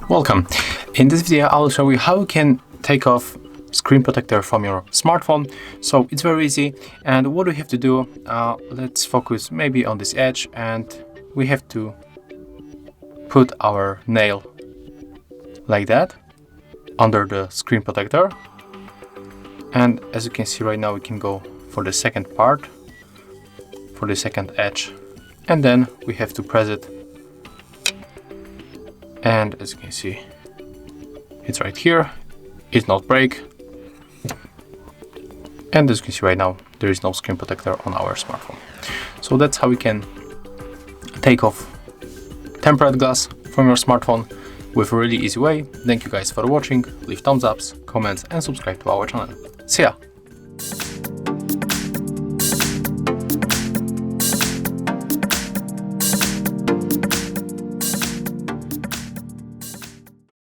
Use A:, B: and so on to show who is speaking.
A: Welcome. In this video I will show you how you can take off screen protector from your smartphone. So it's very easy, and what we have to do, let's focus maybe on this edge, and we have to put our nail like that under the screen protector. And as you can see right now, we can go for the second part, for the second edge, and then we have to press it. And as you can see, it's right here, it's not break. And as you can see right now, there is no screen protector on our smartphone. So that's how we can take off tempered glass from your smartphone with a really easy way. Thank you guys for watching. Leave thumbs ups, comments, and subscribe to our channel. See ya!